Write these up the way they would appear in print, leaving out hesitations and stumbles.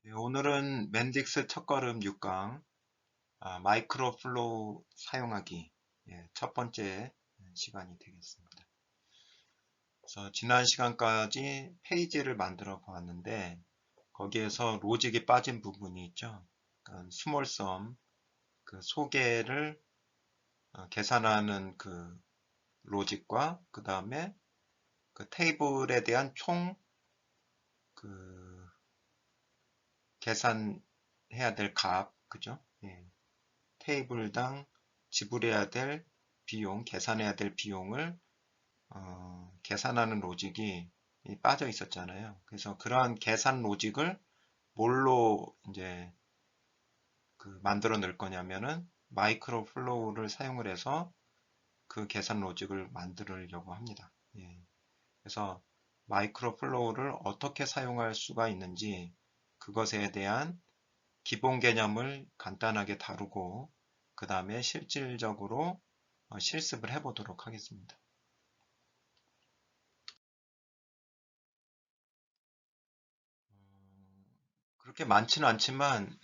네, 오늘은 맨딕스 첫걸음 6강 마이크로 플로우 사용하기 첫 번째 시간이 되겠습니다. 그래서 지난 시간까지 페이지를 만들어 보았는데 거기에서 로직이 빠진 부분이 있죠. 그러니까 스몰섬 그 소개를 계산하는 그 로직과 그 다음에 그 테이블에 대한 총 그 계산해야 될 값, 그죠? 테이블당 지불해야 될 비용, 계산해야 될 비용을 계산하는 로직이 빠져 있었잖아요. 그래서 그러한 계산 로직을 뭘로 이제 그 만들어 낼 거냐면은 마이크로 플로우를 사용을 해서 그 계산 로직을 만들려고 합니다. 그래서 마이크로 플로우를 어떻게 사용할 수가 있는지 그것에 대한 기본 개념을 간단하게 다루고 그 다음에 실질적으로 실습을 해보도록 하겠습니다. 그렇게 많지는 않지만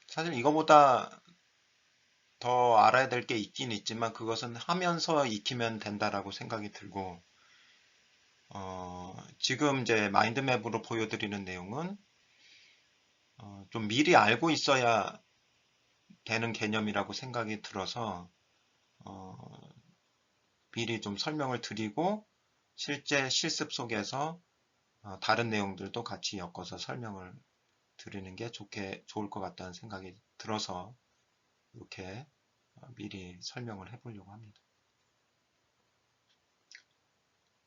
사실 이거보다 더 알아야 될 게 있긴 있지만 그것은 하면서 익히면 된다라고 생각이 들고 지금 이제 마인드맵으로 보여드리는 내용은 좀 미리 알고 있어야 되는 개념이라고 생각이 들어서 어, 미리 좀 설명을 드리고 실제 실습 속에서 다른 내용들도 같이 엮어서 설명을 드리는 게 좋을 것 같다는 생각이 들어서 이렇게 미리 설명을 해보려고 합니다.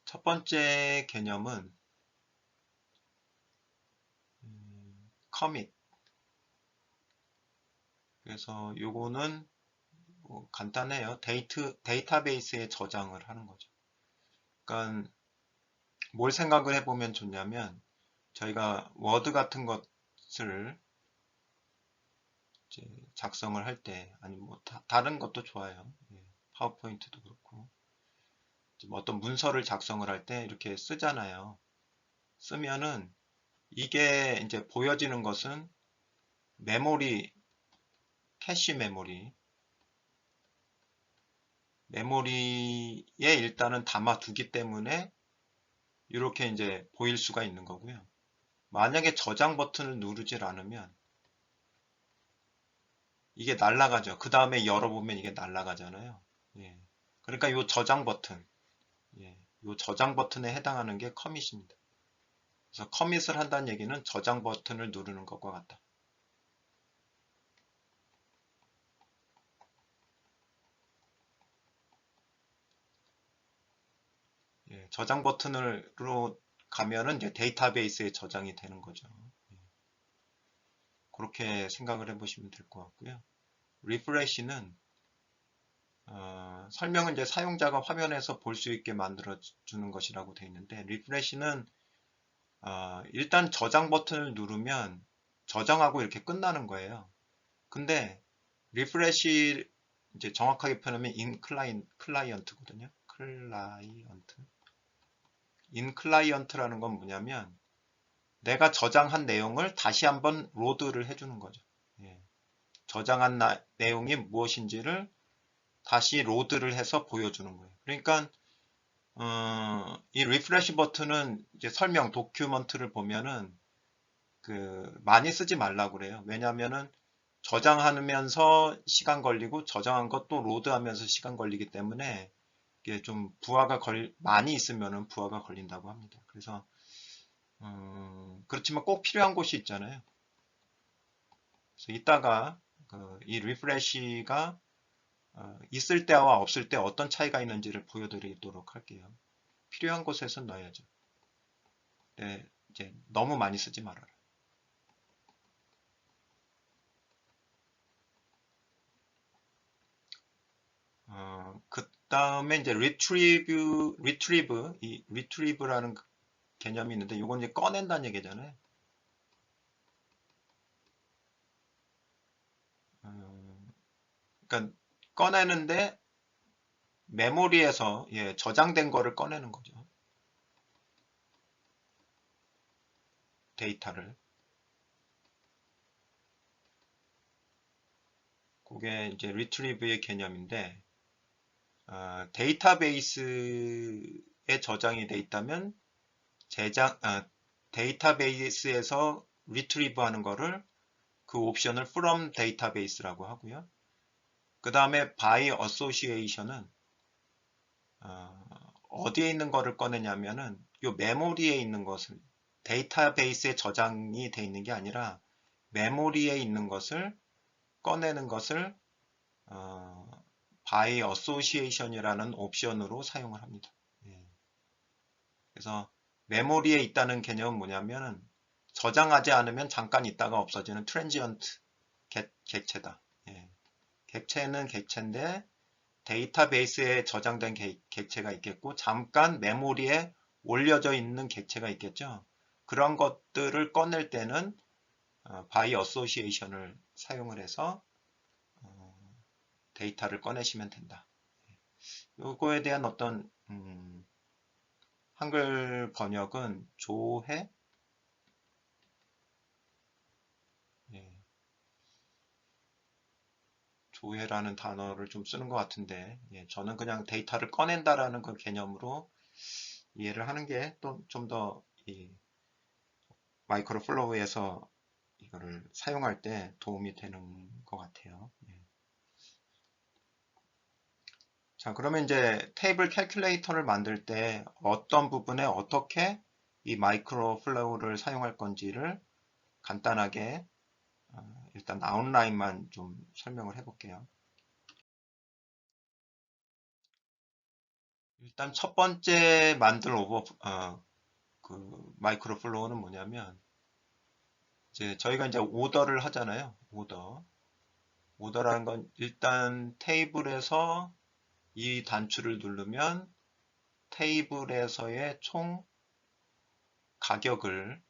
첫 번째 개념은 커밋. 그래서 요거는 뭐 간단해요. 데이터베이스에 저장을 하는 거죠. 그러니까 뭘 생각을 해보면 좋냐면 저희가 워드 같은 것을 이제 작성을 할 때, 아니면 뭐 다른 것도 좋아요. 파워포인트도 그렇고. 뭐 어떤 문서를 작성을 할 때 이렇게 쓰잖아요. 쓰면은 이게 이제 보여지는 것은 메모리, 캐시 메모리에 일단은 담아두기 때문에 이렇게 이제 보일 수가 있는 거고요. 만약에 저장 버튼을 누르질 않으면 이게 날아가죠. 그 다음에 열어보면 이게 날아가잖아요. 예. 그러니까 이 저장 버튼, 이 저장 버튼에 해당하는 게 커밋입니다. 그래서 커밋을 한다는 얘기는 저장 버튼을 누르는 것과 같다. 저장 버튼으로 가면은 이제 데이터베이스에 저장이 되는 거죠. 그렇게 생각을 해보시면 될 것 같고요. 리프레시는 설명은 이제 사용자가 화면에서 볼 수 있게 만들어 주는 것이라고 되어 있는데 리프레시는 일단 저장 버튼을 누르면 저장하고 이렇게 끝나는 거예요. 근데 리프레시 이제 정확하게 표현하면 클라이언트거든요. 클라이언트라는 건 뭐냐면 내가 저장한 내용을 다시 한번 로드를 해주는 거죠. 예. 저장한 내용이 무엇인지를 다시 로드를 해서 보여주는 거예요. 그러니까 이 리프레시 버튼은 이제 설명 도큐먼트를 보면은 그 많이 쓰지 말라고 그래요. 왜냐하면은 저장하면서 시간 걸리고 저장한 것도 로드하면서 시간 걸리기 때문에 이게 좀 많이 있으면은 부하가 걸린다고 합니다. 그래서 그렇지만 꼭 필요한 곳이 있잖아요. 그래서 이따가 이 리프레시가 있을 때와 없을 때 어떤 차이가 있는지를 보여드리도록 할게요. 필요한 곳에서 넣어야죠. 네, 이제 너무 많이 쓰지 말아라. 그 다음에 이제 이 retrieve라는 개념이 있는데 이건 이제 꺼낸다는 얘기잖아요. 그러니까 꺼내는데 메모리에서 저장된 거를 꺼내는 거죠. 데이터를. 그게 이제 retrieve의 개념인데, 데이터베이스에 저장이 돼 있다면 데이터베이스에서 retrieve 하는 거를 그 옵션을 from database라고 하고요. 그 다음에 by association은 어디에 있는 거를 꺼내냐면은 요 메모리에 있는 것을, 데이터베이스에 저장이 돼 있는 게 아니라 메모리에 있는 것을 꺼내는 것을 by association이라는 옵션으로 사용을 합니다. 예. 그래서 메모리에 있다는 개념은 뭐냐면은 저장하지 않으면 잠깐 있다가 없어지는 transient 객체다. 예. 객체는 객체인데 데이터베이스에 저장된 객체가 있겠고 잠깐 메모리에 올려져 있는 객체가 있겠죠. 그런 것들을 꺼낼 때는 by association을 사용을 해서 데이터를 꺼내시면 된다. 요거에 대한 어떤 한글 번역은 조회? 예. 조회라는 단어를 좀 쓰는 것 같은데, 예, 저는 그냥 데이터를 꺼낸다라는 그 개념으로 이해를 하는 게 또 좀 더 이 마이크로 플로우에서 이거를 사용할 때 도움이 되는 것 같아요. 예. 자, 그러면 이제 테이블 캘큘레이터를 만들 때 어떤 부분에 어떻게 이 마이크로 플로우를 사용할 건지를 간단하게 일단 아웃라인만 좀 설명을 해볼게요. 일단 첫 번째 만들 그 마이크로 플로우는 뭐냐면 이제 저희가 이제 오더를 하잖아요. 오더라는 건 일단 테이블에서 이 단추를 누르면 테이블에서의 총 가격을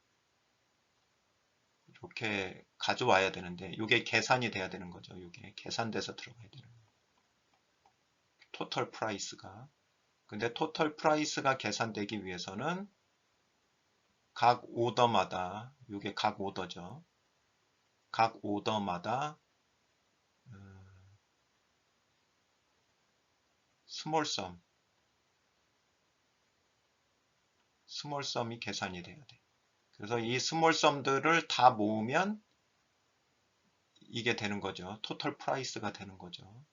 이렇게 가져와야 되는데 이게 계산이 돼야 되는 거죠. 이게 계산돼서 들어가야 되는 거예요. 토털 프라이스가. 근데 토털 프라이스가 계산되기 위해서는 각 오더마다, 이게 각 오더죠. 각 오더마다 스몰썸이 계산이 돼야 돼. 그래서 이 스몰썸들을 다 모으면 이게 되는 거죠. 토털 프라이스가 되는 거죠.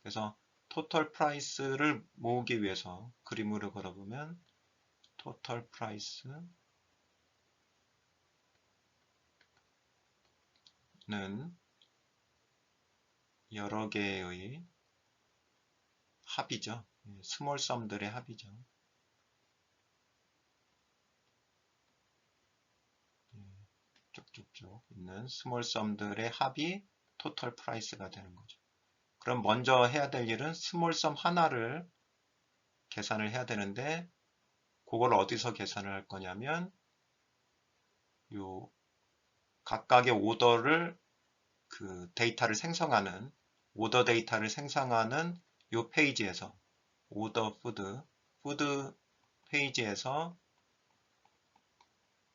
그래서 토털 프라이스를 모으기 위해서 그림으로 걸어보면 토털 프라이스는 여러 개의 합이죠. 스몰썸들의 합이죠. 쭉쭉쭉 있는 스몰썸들의 합이 토털 프라이스가 되는 거죠. 그럼 먼저 해야 될 일은 스몰썸 하나를 계산을 해야 되는데 그걸 어디서 계산을 할 거냐면 요 각각의 오더를 그 데이터를 생성하는 오더 데이터를 생성하는 요 페이지에서 오더 푸드 페이지에서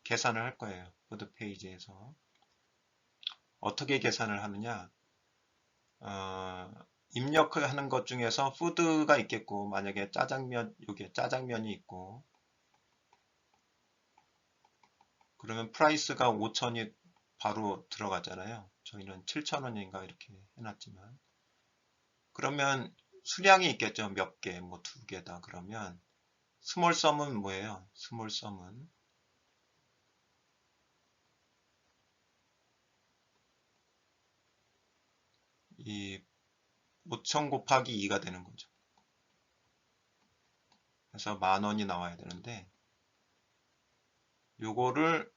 계산을 할 거예요. 푸드 페이지에서 어떻게 계산을 하느냐? 입력하는 것 중에서 푸드가 있겠고 만약에 짜장면 요게 짜장면이 있고 그러면 프라이스가 5,000이 바로 들어가잖아요. 저희는 7,000원인가 이렇게 해놨지만 그러면 수량이 있겠죠. 몇 개, 뭐 2개다 그러면 스몰썸은 뭐예요? 스몰썸은 이 5,000 곱하기 2가 되는 거죠. 그래서 10,000원이 나와야 되는데 요거를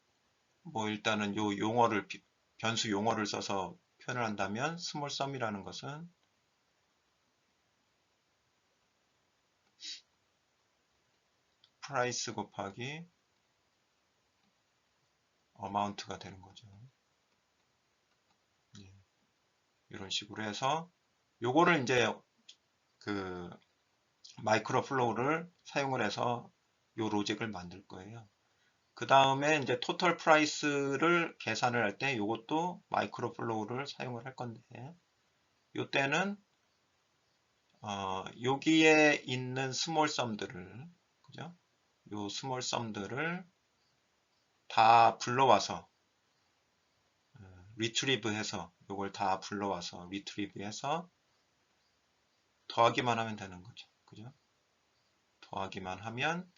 뭐 일단은 요 용어를 변수 용어를 써서 표현을 한다면 스몰썸이라는 것은 프라이스 곱하기 어마운트가 되는 거죠. 예, 이런 식으로 해서 요거를 이제 그 마이크로 플로우를 사용을 해서 요 로직을 만들 거예요. 그 다음에 이제 토털 프라이스를 계산을 할 때 요것도 마이크로 플로우를 사용을 할 건데 요때는 여기에 있는 스몰 썸들을, 그죠? 요 스몰 썸들을 다 불러와서 리트리브 해서, 요걸 다 불러와서 리트리브 해서 더하기만 하면 되는 거죠. 그죠? 더하기만 하면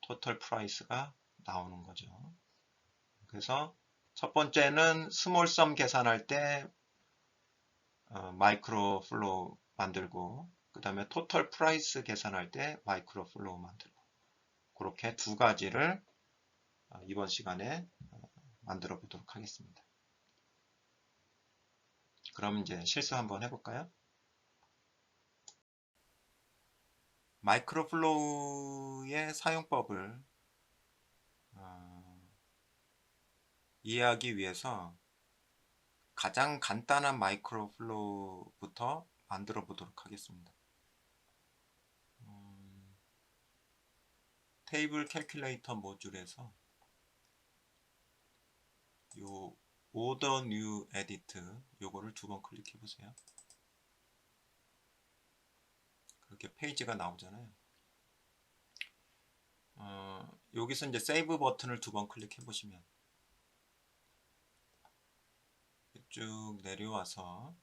토탈 프라이스가 나오는 거죠. 그래서 첫 번째는 스몰 썸 계산할 때 마이크로 플로우 만들고, 그 다음에 토탈 프라이스 계산할 때 마이크로 플로우 만들고, 그렇게 두 가지를 이번 시간에 만들어 보도록 하겠습니다. 그럼 이제 실수 한번 해볼까요? 마이크로 플로우의 사용법을 이해하기 위해서 가장 간단한 마이크로 플로우부터 만들어 보도록 하겠습니다. 테이블 캘큘레이터 모듈에서 요 오더 뉴 에디트 요거를 두 번 클릭해 보세요. 그렇게 페이지가 나오잖아요. 여기서 이제 세이브 버튼을 두 번 클릭해 보시면 쭉 내려와서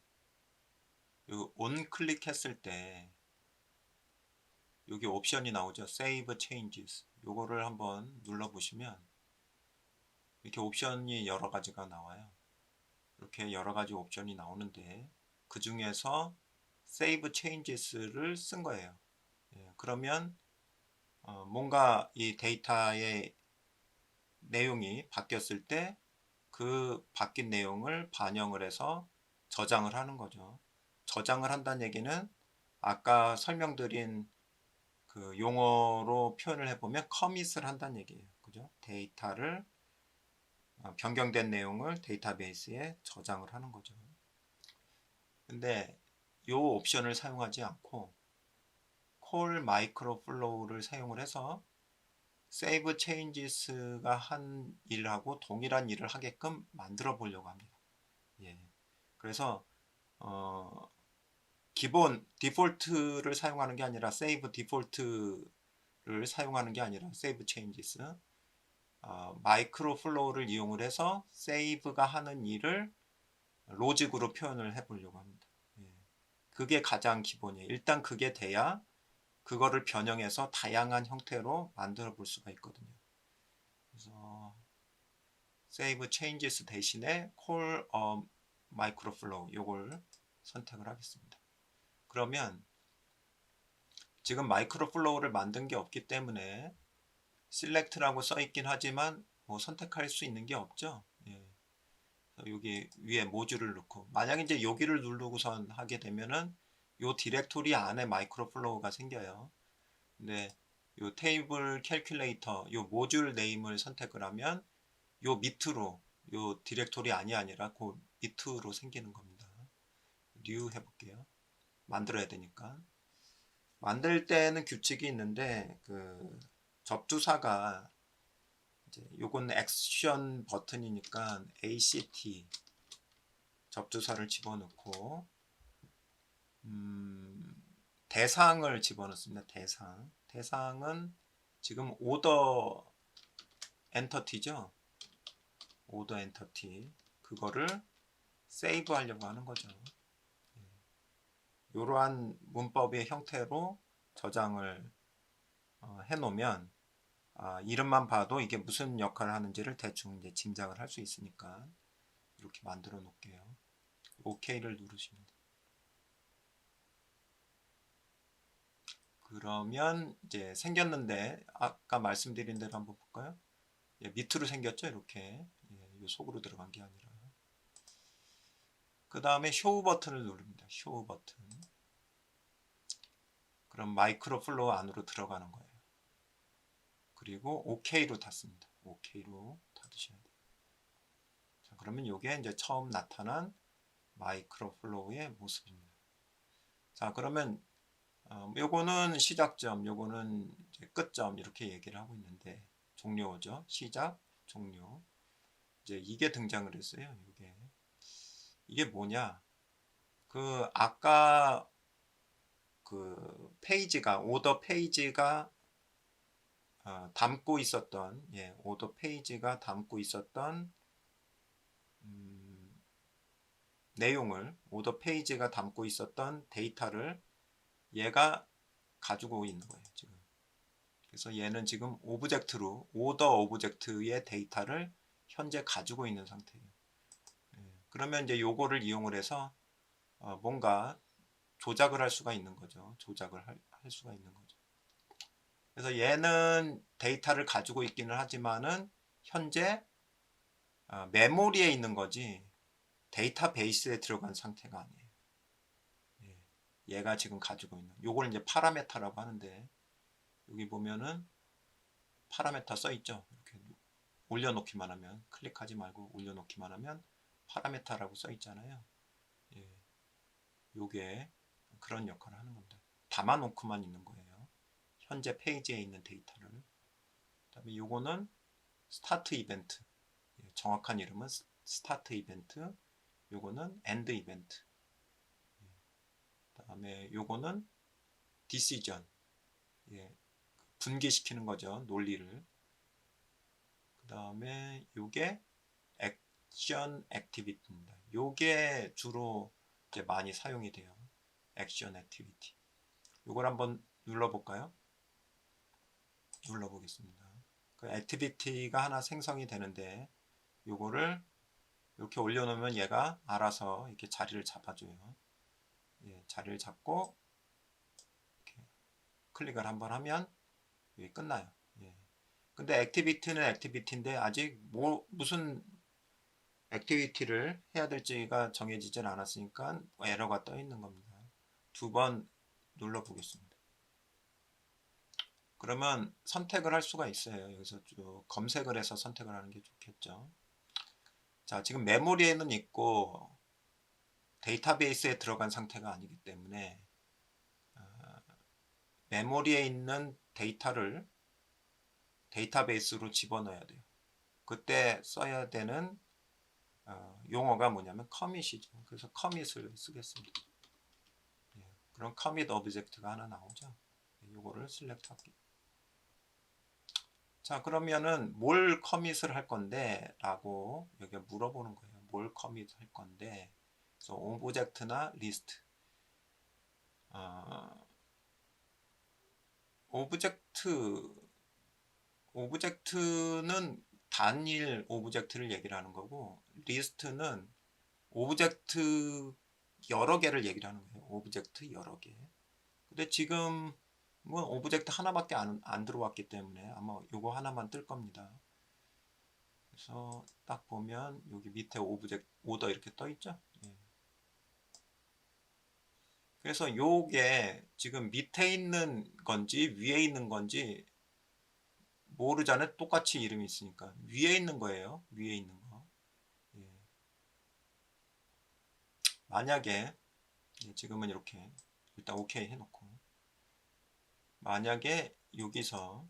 요 온 클릭했을 때 여기 옵션이 나오죠. Save Changes. 요거를 한번 눌러 보시면 이렇게 옵션이 여러 가지가 나와요. 이렇게 여러 가지 옵션이 나오는데 그 중에서 Save Changes를 쓴 거예요. 예, 그러면 뭔가 이 데이터의 내용이 바뀌었을 때 그 바뀐 내용을 반영을 해서 저장을 하는 거죠. 저장을 한다는 얘기는 아까 설명드린 그 용어로 표현을 해보면 커밋을 한다는 얘기예요. 그죠? 데이터를 변경된 내용을 데이터베이스에 저장을 하는 거죠. 근데 이 옵션을 사용하지 않고 call micro flow를 사용을 해서 save changes가 한 일하고 동일한 일을 하게끔 만들어 보려고 합니다. 예. 그래서 기본 디폴트를 사용하는 게 아니라 save 디폴트를 사용하는 게 아니라 save changes 마이크로 플로우를 이용을 해서 save가 하는 일을 로직으로 표현을 해 보려고 합니다. 예. 그게 가장 기본이에요. 일단 그게 돼야 그거를 변형해서 다양한 형태로 만들어 볼 수가 있거든요. 그래서 save changes 대신에 call a micro flow 요걸 선택을 하겠습니다. 그러면 지금 마이크로 플로우를 만든 게 없기 때문에 select라고 써 있긴 하지만 뭐 선택할 수 있는 게 없죠. 예. 여기 위에 모듈을 넣고 만약에 이제 여기를 누르고선 하게 되면은 요 디렉토리 안에 마이크로 플로우가 생겨요. 근데 요 테이블 캘큘레이터 요 모듈 네임을 선택을 하면 요 밑으로 요 디렉토리 안이 아니라 그 밑으로 생기는 겁니다. 뉴 해볼게요. 만들어야 되니까. 만들 때는 규칙이 있는데 그 접두사가 이제 요건 액션 버튼이니까 ACT 접두사를 집어넣고 대상을 집어넣습니다. 대상은 지금 오더 엔터티죠. 오더 엔터티 그거를 세이브 하려고 하는 거죠. 이러한 문법의 형태로 저장을 해 놓으면 이름만 봐도 이게 무슨 역할을 하는지를 대충 이제 짐작을 할 수 있으니까 이렇게 만들어 놓을게요. OK를 누르십니다. 그러면 이제 생겼는데 아까 말씀드린 대로 한번 볼까요? 예, 밑으로 생겼죠 이렇게. 예, 속으로 들어간 게 아니라. 그 다음에 쇼 버튼을 누릅니다. 쇼 버튼. 그럼 마이크로 플로우 안으로 들어가는 거예요. 그리고 OK로 닫습니다. OK로 닫으셔야 돼요. 자, 그러면 이게 이제 처음 나타난 마이크로 플로우의 모습입니다. 자, 그러면 요거는 시작점, 요거는 이제 끝점 이렇게 얘기를 하고 있는데 종료죠. 시작, 종료. 이제 이게 등장을 했어요. 이게 뭐냐? 그 아까 그 페이지가 오더 페이지가 담고 있었던 오더 페이지가 담고 있었던 내용을 오더 페이지가 담고 있었던 데이터를 얘가 가지고 있는 거예요 지금. 그래서 얘는 지금 오브젝트로 오더 오브젝트의 데이터를 현재 가지고 있는 상태예요. 그러면 이제 요거를 이용을 해서 뭔가 조작을 할 수가 있는 거죠. 조작을 할 수가 있는 거죠. 그래서 얘는 데이터를 가지고 있기는 하지만은 현재 메모리에 있는 거지 데이터베이스에 들어간 상태가 아니에요. 얘가 지금 가지고 있는 요걸 이제 파라메타라고 하는데 여기 보면은 파라메타 써 있죠. 이렇게 올려놓기만 하면 클릭하지 말고 올려놓기만 하면 파라메타라고 써 있잖아요. 요게 그런 역할을 하는 겁니다. 담아놓고만 있는 거예요. 현재 페이지에 있는 데이터를. 그 다음에 요거는 스타트 이벤트. 정확한 이름은 스타트 이벤트. 요거는 엔드 이벤트. 그 다음에 요거는 디시전. 분기시키는 거죠. 논리를. 그 다음에 요게 액션 액티비티입니다. 요게 주로 이제 많이 사용이 돼요. 액션 액티비티. 요걸 한번 눌러볼까요? 눌러보겠습니다. 그 액티비티가 하나 생성이 되는데 요거를 이렇게 올려놓으면 얘가 알아서 이렇게 자리를 잡아줘요. 자리를 잡고 이렇게 클릭을 한번 하면 이게 끝나요. 근데 액티비티는 액티비티인데 아직 무슨 액티비티를 해야 될지가 정해지진 않았으니까 에러가 떠 있는 겁니다. 두 번 눌러 보겠습니다. 그러면 선택을 할 수가 있어요. 여기서 쭉 검색을 해서 선택을 하는 게 좋겠죠. 자, 지금 메모리에는 있고 데이터베이스에 들어간 상태가 아니기 때문에 메모리에 있는 데이터를 데이터베이스로 집어넣어야 돼요. 그때 써야 되는 용어가 뭐냐면 커밋이죠. 그래서 커밋을 쓰겠습니다. 그럼 커밋 오브젝트가 하나 나오죠. 이거를 셀렉트 할게요. 자, 그러면은 뭘 커밋을 할 건데 라고 여기 물어보는 거예요. 뭘 커밋 할 건데. 그래서 오브젝트나 리스트. 오브젝트는 단일 오브젝트를 얘기를 하는 거고 리스트는 오브젝트 여러 개를 얘기를 하는 거예요. 오브젝트 여러 개. 근데 지금은 오브젝트 하나밖에 안 들어왔기 때문에 아마 요거 하나만 뜰 겁니다. 그래서 딱 보면 여기 밑에 오브젝트 오더 이렇게 떠 있죠. 그래서 요게 지금 밑에 있는 건지 위에 있는 건지 모르잖아요. 똑같이 이름이 있으니까 위에 있는 거예요. 위에 있는 거. 만약에 지금은 이렇게 일단 오케이 해놓고 만약에 여기서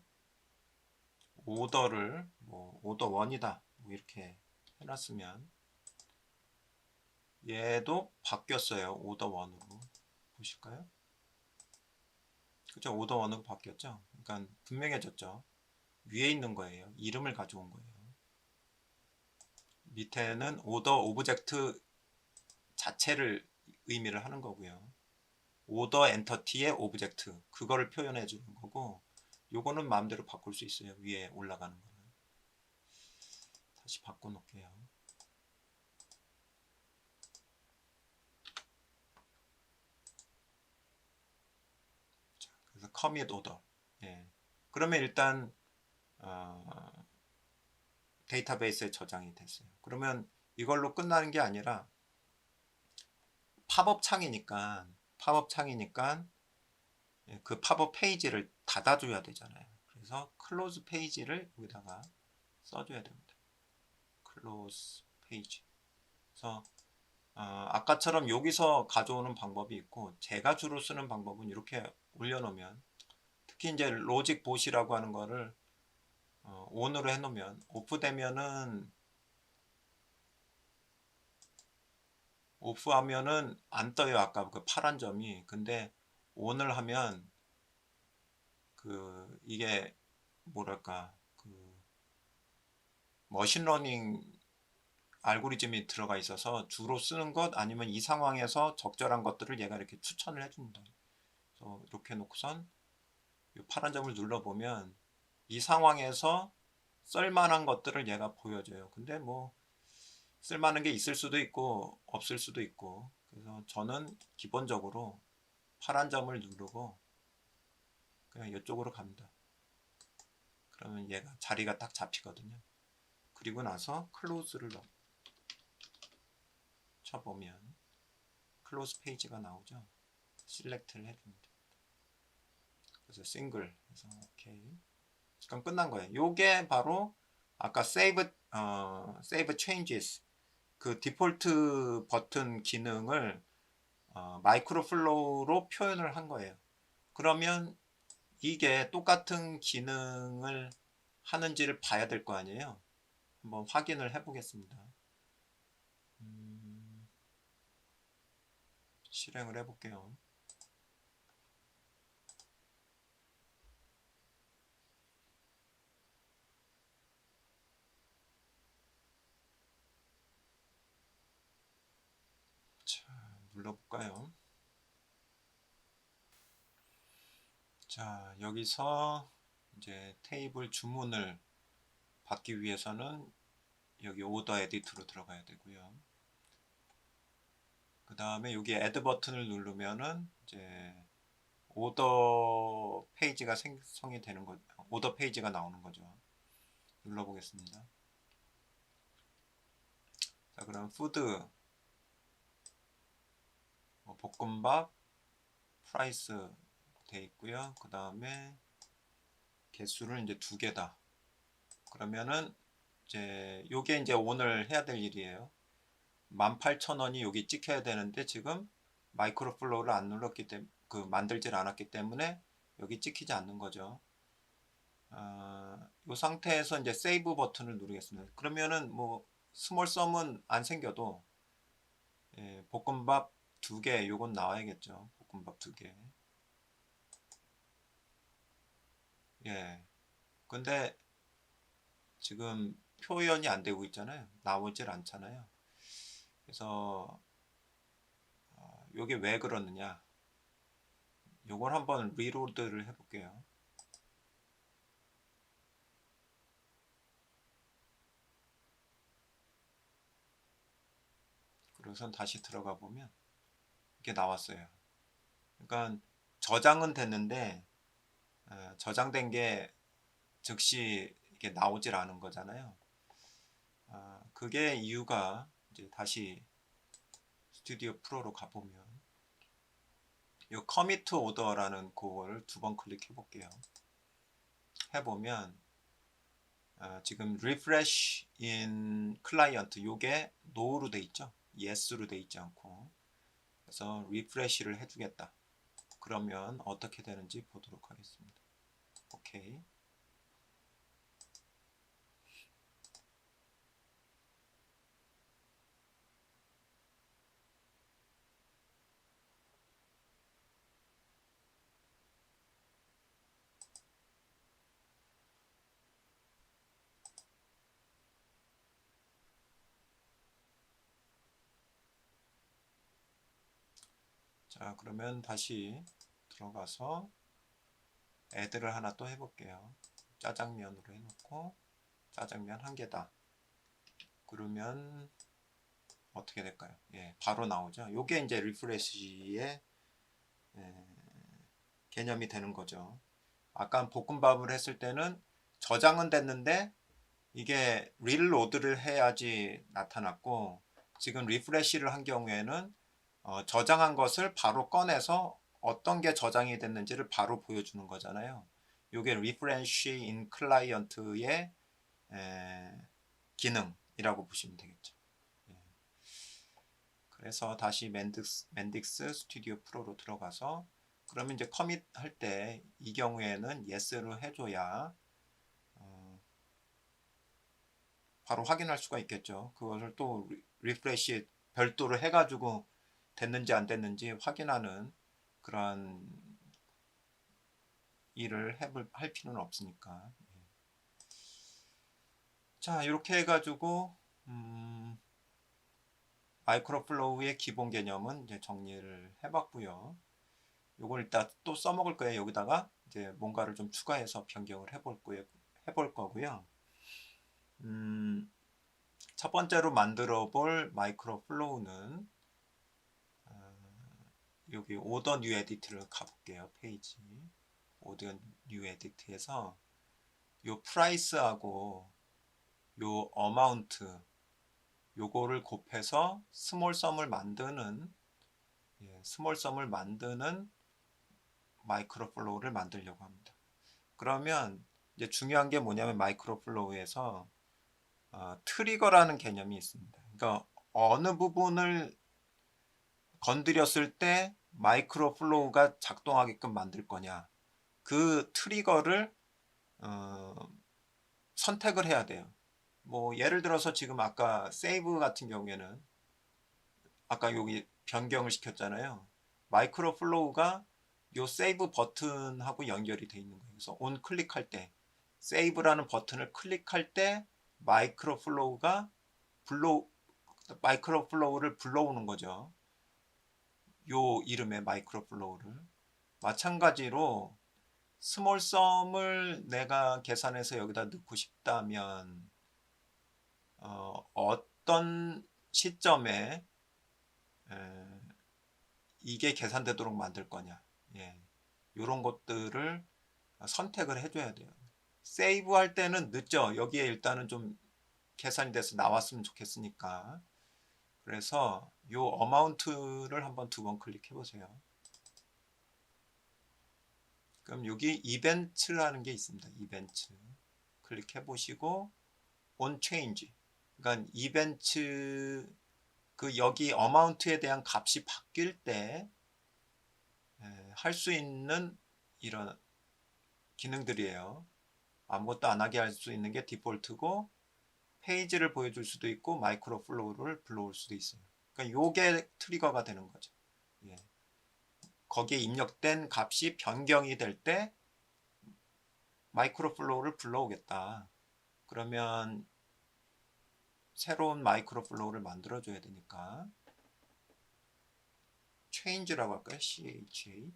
오더를 뭐 오더 1이다 뭐 이렇게 해놨으면 얘도 바뀌었어요. 오더 1으로 보실까요? 그죠? 오더 1으로 바뀌었죠? 그러니까 분명해졌죠? 위에 있는 거예요. 이름을 가져온 거예요. 밑에는 오더 오브젝트 자체를 의미를 하는 거고요. 오더 엔터티의 오브젝트 그거를 표현해 주는 거고 요거는 마음대로 바꿀 수 있어요. 위에 올라가는 거는. 다시 바꿔 놓을게요. 자, 그래서 commit order. 그러면 일단 데이터베이스에 저장이 됐어요. 그러면 이걸로 끝나는 게 아니라 팝업 창이니까 그 팝업 페이지를 닫아줘야 되잖아요. 그래서 클로즈 페이지를 여기다가 써줘야 됩니다. 클로즈 페이지. 그래서 아까처럼 여기서 가져오는 방법이 있고 제가 주로 쓰는 방법은 이렇게 올려놓으면 특히 이제 로직 봇이라고 하는 거를 온으로 해놓으면 오프되면은 오프하면은 안 떠요. 아까 그 파란 점이. 근데 ON을 하면 이게 뭐랄까 머신러닝 알고리즘이 들어가 있어서 주로 쓰는 것 아니면 이 상황에서 적절한 것들을 얘가 이렇게 추천을 해줍니다. 그래서 이렇게 놓고선 이 파란 점을 눌러보면 이 상황에서 쓸만한 것들을 얘가 보여줘요. 근데 뭐 쓸만한 게 있을 수도 있고 없을 수도 있고, 그래서 저는 기본적으로 파란 점을 누르고 그냥 이쪽으로 갑니다. 그러면 얘가 자리가 딱 잡히거든요. 그리고 나서 클로즈를 쳐보면 클로즈 페이지가 나오죠. 실렉트를 해줍니다. 그래서 싱글 해서 오케이. 그럼 끝난 거예요. 요게 바로 아까 save changes 그 디폴트 버튼 기능을 마이크로 플로우로 표현을 한 거예요. 그러면 이게 똑같은 기능을 하는지를 봐야 될 거 아니에요. 한번 확인을 해 보겠습니다. 실행을 해 볼게요. 자, 눌러볼까요? 자, 여기서 이제 테이블 주문을 받기 위해서는 여기 오더 에디트로 들어가야 되고요. 그 다음에 여기 애드 버튼을 누르면은 이제 오더 페이지가 생성이 되는 거죠. 오더 페이지가 나오는 거죠. 눌러보겠습니다. 자, 그럼 푸드, 볶음밥, 프라이스 돼 있고요. 그 다음에 개수를 이제 2개다. 그러면은 이제 요게 이제 오늘 해야 될 일이에요. 18,000원이 여기 찍혀야 되는데 지금 마이크로 플로우를 안 눌렀기 때문에 만들질 않았기 때문에 여기 찍히지 않는 거죠. 이 상태에서 이제 세이브 버튼을 누르겠습니다. 그러면은 뭐 스몰 썸은 안 생겨도 볶음밥 2개 요건 나와야겠죠. 볶음밥 2개. 예. 근데 지금 표현이 안 되고 있잖아요. 나오질 않잖아요. 그래서 요게 왜 그러느냐, 요걸 한번 리로드를 해볼게요. 그래서 다시 들어가 보면 이게 나왔어요. 그러니까 저장은 됐는데 저장된 게 즉시 이게 나오질 않은 거잖아요. 그게 이유가 이제 다시 스튜디오 프로로 가보면 이 커미트 오더라는 그거를 2번 클릭해 볼게요. 해보면 지금 refresh in client 요게 no로 돼 있죠. yes로 돼 있지 않고. 그래서 refresh를 해주겠다. 그러면 어떻게 되는지 보도록 하겠습니다. 오케이. 자, 그러면 다시 들어가서 애드를 하나 또 해볼게요. 짜장면으로 해놓고 짜장면 1개다. 그러면 어떻게 될까요? 예, 바로 나오죠. 요게 이제 리프레시의 개념이 되는 거죠. 아까 볶음밥을 했을 때는 저장은 됐는데 이게 릴로드를 해야지 나타났고, 지금 리프레시를 한 경우에는 저장한 것을 바로 꺼내서 어떤 게 저장이 됐는지를 바로 보여주는 거잖아요. 이게 refresh in client의 기능이라고 보시면 되겠죠. 예. 그래서 다시 맨딕스 스튜디오 프로로 들어가서 그러면 이제 커밋 할 때 이 경우에는 yes를 해줘야 바로 확인할 수가 있겠죠. 그것을 또 리프레시 별도로 해가지고 됐는지 안 됐는지 확인하는 그런 일을 할 필요는 없으니까. 자, 이렇게 해가지고 마이크로플로우의 기본 개념은 이제 정리를 해봤고요. 요걸 일단 또 써먹을 거예요. 여기다가 이제 뭔가를 좀 추가해서 변경을 해볼 거고요. 첫 번째로 만들어 볼 마이크로플로우는 여기 오더 뉴 에디트를 가볼게요. 페이지 오더 뉴 에디트에서 요 프라이스하고 요 어마운트 요거를 곱해서 스몰 썸을 만드는 마이크로플로우를 만들려고 합니다. 그러면 이제 중요한 게 뭐냐면 마이크로플로우에서 트리거라는 개념이 있습니다. 그러니까 어느 부분을 건드렸을 때 마이크로플로우가 작동하게끔 만들 거냐, 그 트리거를 선택을 해야 돼요. 뭐 예를 들어서 지금 아까 세이브 같은 경우에는 아까 여기 변경을 시켰잖아요. 마이크로플로우가 요 세이브 버튼하고 연결이 돼 있는 거예요. 그래서 온 클릭할 때 세이브라는 버튼을 클릭할 때 마이크로플로우를 불러오는 거죠. 요 이름의 마이크로플로우를. 마찬가지로 스몰 썸을 내가 계산해서 여기다 넣고 싶다면 어떤 시점에 이게 계산되도록 만들 거냐, 이런 것들을 선택을 해줘야 돼요. 세이브 할 때는 늦죠. 여기에 일단은 좀 계산이 돼서 나왔으면 좋겠으니까. 그래서 요 어마운트를 한번 2번 클릭해 보세요. 그럼 여기 이벤트라는 게 있습니다. 이벤트 클릭해 보시고 on change, 그러니까 이벤트 그 여기 어마운트에 대한 값이 바뀔 때 할 수 있는 이런 기능들이에요. 아무것도 안 하게 할 수 있는 게 디폴트고, 페이지를 보여줄 수도 있고 마이크로플로우를 불러올 수도 있어요. 그러니까 요게 트리거가 되는 거죠. 거기에 입력된 값이 변경이 될 때 마이크로플로우를 불러오겠다. 그러면 새로운 마이크로플로우를 만들어 줘야 되니까 change라고 할까요? CHA.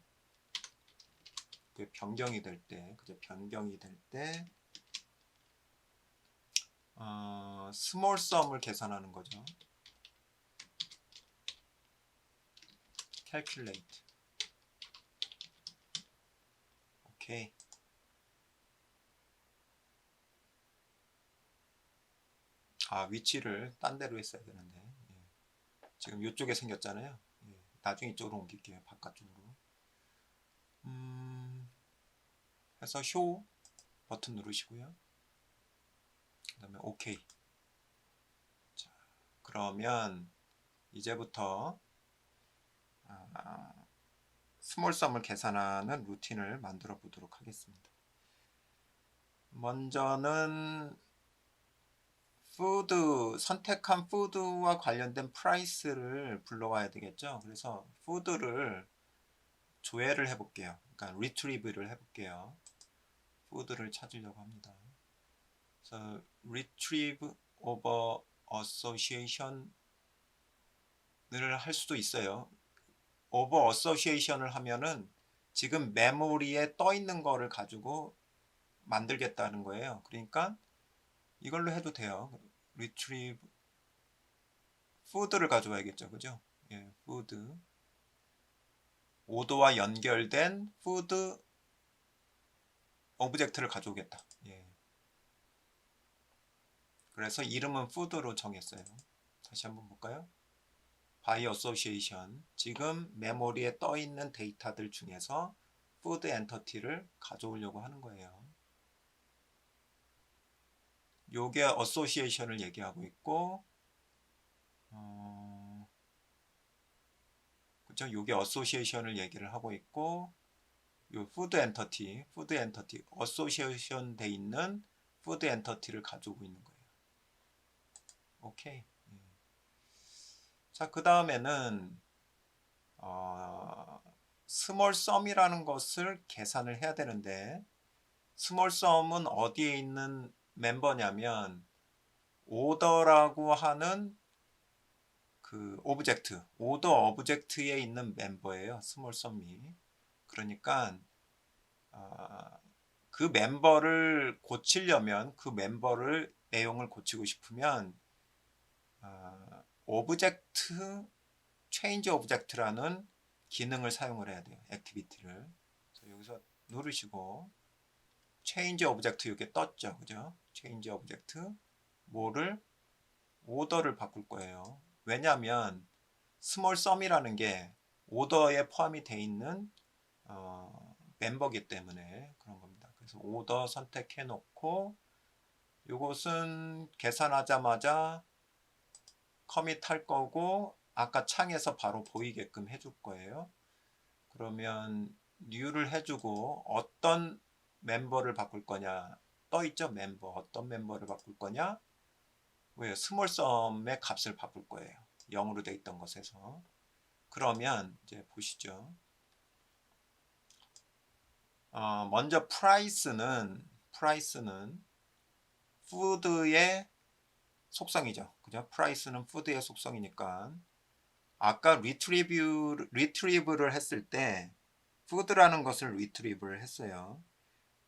그 변경이 될 때, 스몰 썸을 계산하는 거죠. calculate. 오케이. 위치를 딴 데로 했어야 되는데, 지금 이쪽에 생겼잖아요. 나중에 이쪽으로 옮길게요. 바깥쪽으로. 해서 쇼 버튼 누르시고요. 그 다음에 오케이. 자, 그러면 이제부터 스몰 썸을 계산하는 루틴을 만들어 보도록 하겠습니다. 먼저는 선택한 푸드와 관련된 프라이스를 불러와야 되겠죠. 그래서 푸드를 조회를 해볼게요. 그러니까 retrieve를 해볼게요. 푸드를 찾으려고 합니다. 그래서 retrieve over association을 할 수도 있어요. over association을 하면은 지금 메모리에 떠 있는 거를 가지고 만들겠다는 거예요. 그러니까 이걸로 해도 돼요. retrieve food를 가져와야겠죠. 그죠? food. 오더와 연결된 food 오브젝트를 가져오겠다. 그래서 이름은 food로 정했어요. 다시 한번 볼까요? by association. 지금 메모리에 떠 있는 데이터들 중에서 food entity를 가져오려고 하는 거예요. 요게 association을 얘기하고 있고, 그죠? 요게 association을 얘기를 하고 있고, 요 food entity, association 돼 있는 food entity를 가지고 있는 거예요. 오케이. 자, 그 다음에는 스몰 썸이라는 것을 계산을 해야 되는데, 스몰 썸은 어디에 있는 멤버냐면 오더라고 하는 그 오브젝트, 오더 오브젝트에 있는 멤버예요. 스몰 썸이. 그러니까 그 멤버를 고치려면, 그 멤버를 내용을 고치고 싶으면 오브젝트 체인지 오브젝트라는 기능을 사용을 해야 돼요. 액티비티를. 여기서 누르시고 체인지 오브젝트 이렇게 떴죠. 그죠? 체인지 오브젝트 뭐를 오더를 바꿀 거예요. 왜냐하면 스몰 썸이라는 게 오더에 포함이 되어 있는 멤버기 때문에 그런 겁니다. 그래서 오더 선택해 놓고 이것은 계산하자마자 커밋 할 거고 아까 창에서 바로 보이게끔 해줄 거예요. 그러면 뉴를 해주고 어떤 멤버를 바꿀 거냐 떠 있죠. 멤버 어떤 멤버를 바꿀 거냐. 왜 스몰 썸의 값을 바꿀 거예요. 0으로 돼 있던 것에서. 그러면 이제 보시죠. 먼저 프라이스는 푸드의 속성이죠. 그죠? 프라이스는 푸드의 속성이니까 아까 리트리브를 했을 때 푸드라는 것을 리트리브를 했어요.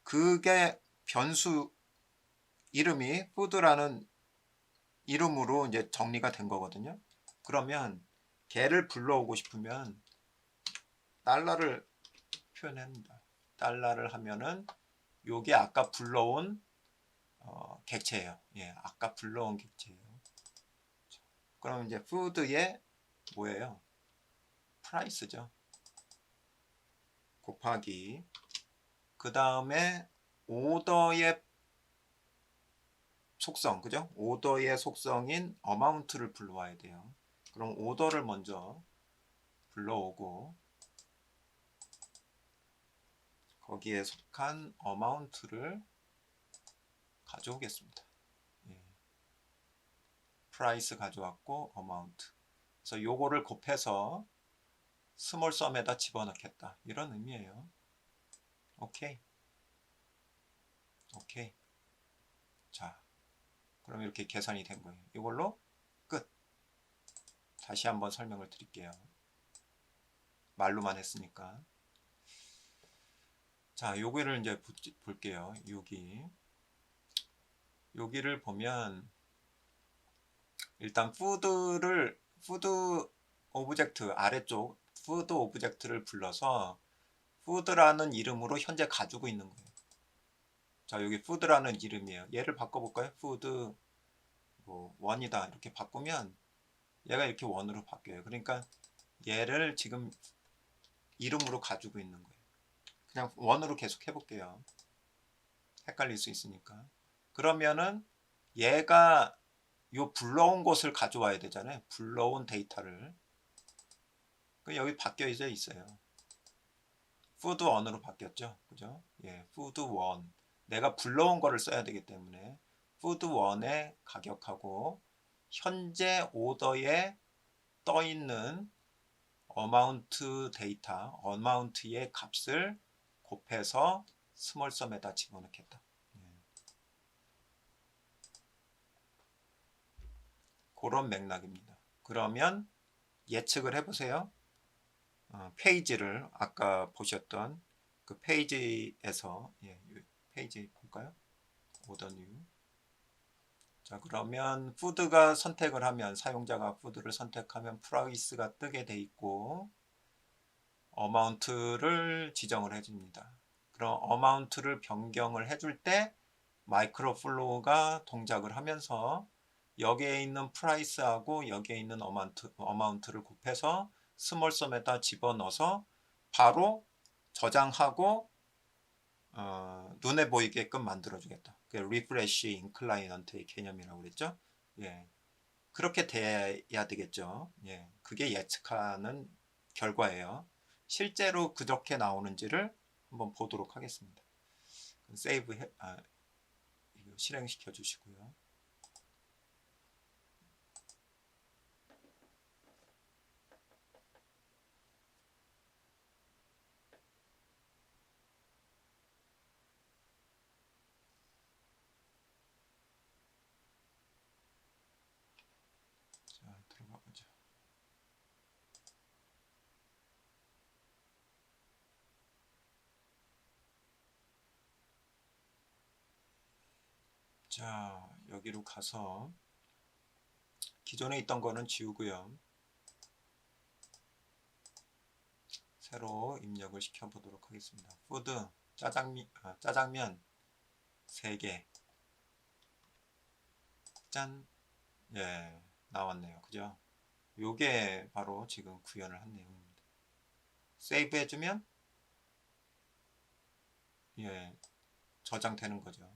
그게 변수 이름이 푸드라는 이름으로 이제 정리가 된 거거든요. 그러면 걔를 불러오고 싶으면 달러를 표현합니다. 달러를 하면은 요게 아까 불러온 객체예요. 예, 아까 불러온 객체예요. 그럼 이제 푸드의 뭐예요? 프라이스죠. 곱하기 그 다음에 오더의 속성, 그죠? 오더의 속성인 어마운트를 불러와야 돼요. 그럼 오더를 먼저 불러오고 거기에 속한 어마운트를 가져오겠습니다. 예. 프라이스 가져왔고 어마운트. 그래서 요거를 곱해서 스몰 썸에다 집어넣겠다. 이런 의미예요. 오케이. 오케이. 자, 그럼 이렇게 계산이 된 거예요. 이걸로 끝. 다시 한번 설명을 드릴게요. 말로만 했으니까. 자, 여기를 이제 볼게요. 여기를 보면 일단 푸드 오브젝트 아래쪽 푸드 오브젝트를 불러서 푸드라는 이름으로 현재 가지고 있는 거예요. 자, 여기 푸드라는 이름이에요. 얘를 바꿔볼까요? 푸드 뭐 원이다 이렇게 바꾸면 얘가 이렇게 원으로 바뀌어요. 그러니까 얘를 지금 이름으로 가지고 있는 거예요. 그냥 원으로 계속 해볼게요. 헷갈릴 수 있으니까. 그러면은 얘가 요 불러온 것을 가져와야 되잖아요. 불러온 데이터를. 여기 바뀌어 있어요. 푸드 원으로 바뀌었죠. 그죠? 예, 푸드 원. 내가 불러온 거를 써야 되기 때문에 푸드 원의 가격하고 현재 오더에 떠 있는 어마운트 데이터, 어마운트의 값을 곱해서 스몰 썸에다 집어넣겠다. 예. 그런 맥락입니다. 그러면 예측을 해보세요. 페이지를 아까 보셨던 그 페이지에서 페이지 볼까요? 오더 뉴. 자, 그러면 푸드가 선택을 하면 사용자가 푸드를 선택하면 프라이스가 뜨게 돼 있고 어마운트를 지정을 해줍니다. 그럼 어마운트를 변경을 해줄 때 마이크로 플로우가 동작을 하면서 여기에 있는 프라이스하고 여기에 있는 어마운트를 곱해서 스몰 썸에다 집어넣어서 바로 저장하고 눈에 보이게끔 만들어주겠다. 리프레쉬 인클라이넌트의 개념이라고 그랬죠. 예, 그렇게 돼야 되겠죠. 예, 그게 예측하는 결과예요. 실제로 그렇게 나오는지를 한번 보도록 하겠습니다. 세이브 이거 실행시켜 주시고요. 자, 여기로 가서 기존에 있던 거는 지우고요. 새로 입력을 시켜 보도록 하겠습니다. 푸드 짜장면 3개. 짠. 예, 나왔네요. 그죠? 요게 바로 지금 구현을 한 내용입니다. 세이브 해주면 예, 저장되는 거죠.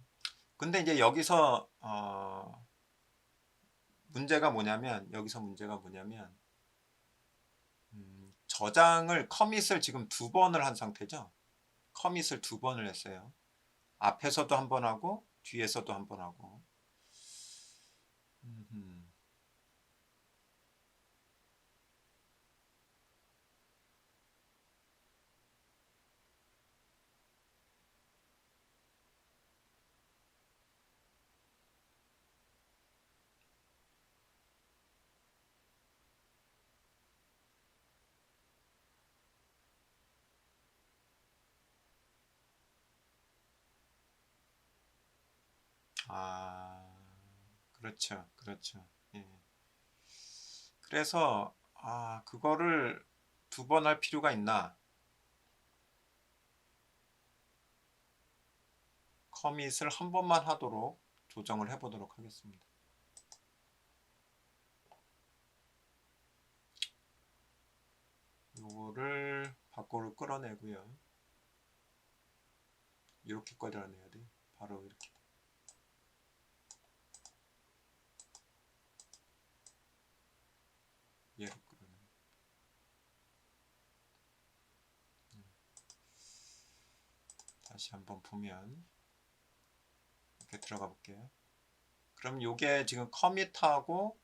근데 이제 여기서 문제가 뭐냐면 저장을 커밋을 지금 2번을 한 상태죠. 커밋을 2번을 했어요. 앞에서도 한 번 하고 뒤에서도 한 번 하고. 아, 그렇죠. 그렇죠. 예. 그래서 그거를 2번 할 필요가 있나? 커밋을 한 번만 하도록 조정을 해 보도록 하겠습니다. 요거를 밖으로 끌어내고요. 이렇게 끌어내야 돼. 바로 이렇게. 얘로 끌어내. 다시 한번 보면 이렇게 들어가 볼게요. 그럼 요게 지금 커밋하고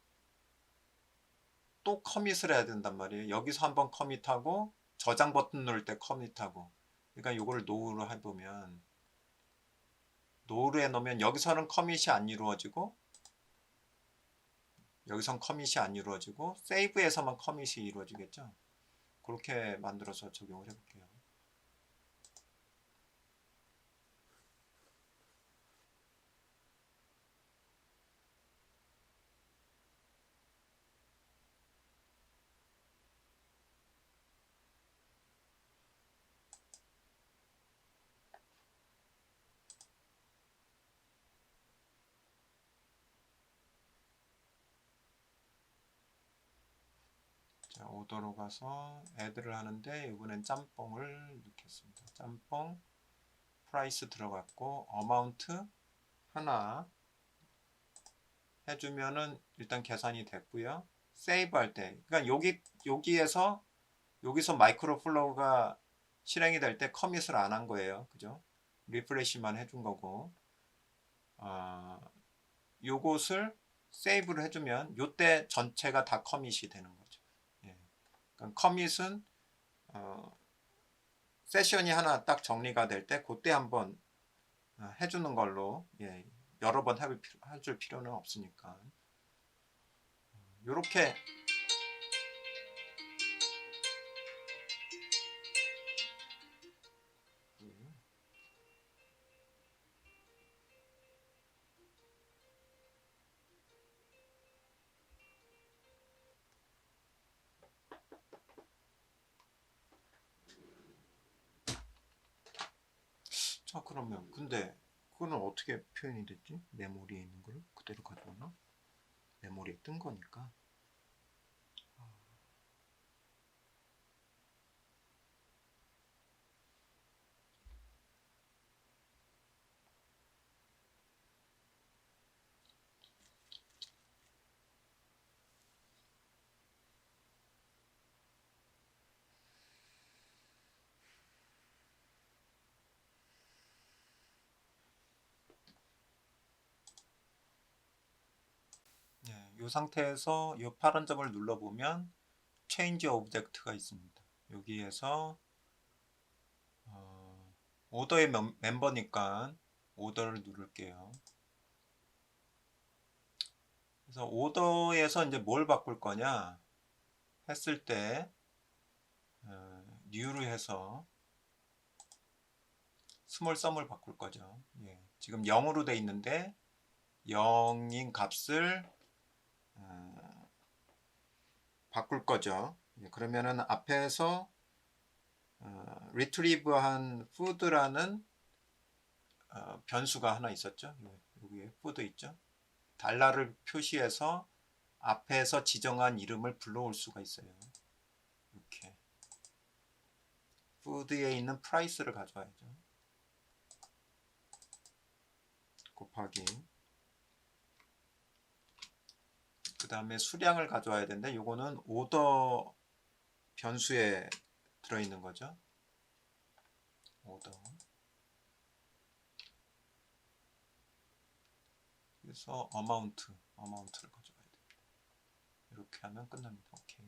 또 커밋을 해야 된단 말이에요. 여기서 한번 커밋하고 저장 버튼 누를 때 커밋하고. 그러니까 요거를 노우로 해보면 노우로 해놓으면 여기서는 커밋이 안 이루어지고 여기선 커밋이 안 이루어지고 세이브에서만 커밋이 이루어지겠죠. 그렇게 만들어서 적용을 해볼게요. 자, 오더로 가서 애드를 하는데 이번엔 짬뽕을 넣겠습니다. 짬뽕 프라이스 들어갔고 어마운트 하나 해주면은 일단 계산이 됐고요. 세이브 할 때, 그러니까 여기서 마이크로 플로우가 실행이 될 때 커밋을 안 한 거예요. 그죠? 리프레시만 해준 거고, 요것을 세이브를 해주면 요때 전체가 다 커밋이 되는 거죠. 예. 그러니까 커밋은 세션이 하나 딱 정리가 될 때 그때 한번 해주는 걸로, 예, 여러 번 해줄 필요는 없으니까 요렇게. 자, 그러면 근데 그거는 어떻게 표현이 됐지? 메모리에 있는 거를 그대로 가져오나? 메모리에 뜬 거니까. 예, 이 상태에서 이 파란 점을 눌러보면 Change Object가 있습니다. 여기에서 오더의 멤버니까 오더를 누를게요. 그래서 오더에서 이제 뭘 바꿀 거냐 했을 때 New로 해서 스몰 썸을 바꿀 거죠. 예, 지금 0으로 돼 있는데 0인 값을 바꿀 거죠. 그러면은 앞에서 retrieve한 food라는 변수가 하나 있었죠. 여기에 food 있죠. 달러를 표시해서 앞에서 지정한 이름을 불러올 수가 있어요. 이렇게 food에 있는 price를 가져와야죠. 곱하기 그 다음에 수량을 가져와야 되는데 요거는 오더 변수에 들어있는 거죠. 오더. 그래서 어마운트를 가져와야 됩니다. 이렇게 하면 끝납니다. 오케이.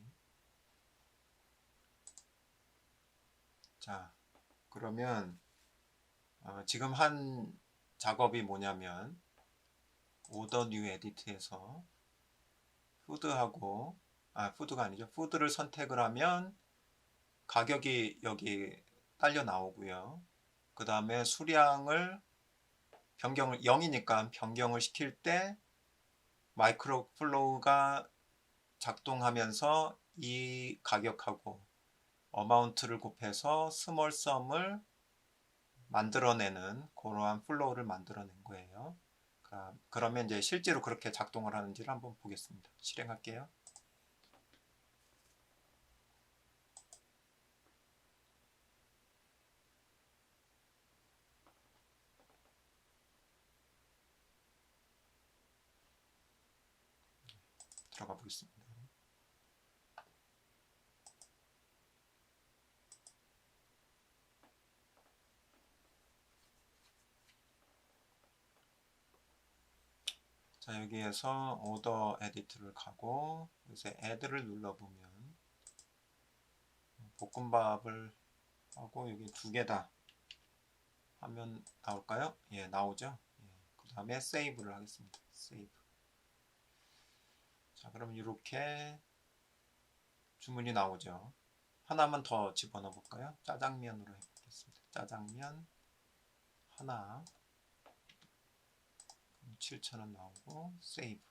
자, 그러면 지금 한 작업이 뭐냐면 오더 뉴 에디트에서 푸드하고 푸드가 아니죠. 푸드를 선택을 하면 가격이 여기 딸려 나오고요. 그 다음에 수량을 변경을 0이니까 변경을 시킬 때 마이크로 플로우가 작동하면서 이 가격하고 어마운트를 곱해서 스몰 썸을 만들어내는 그러한 플로우를 만들어낸 거예요. 그러면 이제 실제로 그렇게 작동을 하는지를 한번 보겠습니다. 실행할게요. 들어가 보겠습니다. 자, 여기에서 오더 에디트를 가고 그래서 add를 눌러보면 볶음밥을 하고 여기 두 개다 하면 나올까요? 예, 나오죠. 예, 그 다음에 세이브를 하겠습니다. 세이브. 자, 그럼 이렇게 주문이 나오죠. 하나만 더 집어넣어 볼까요? 짜장면으로 해보겠습니다. 짜장면 하나 7,000원 나오고 세이브.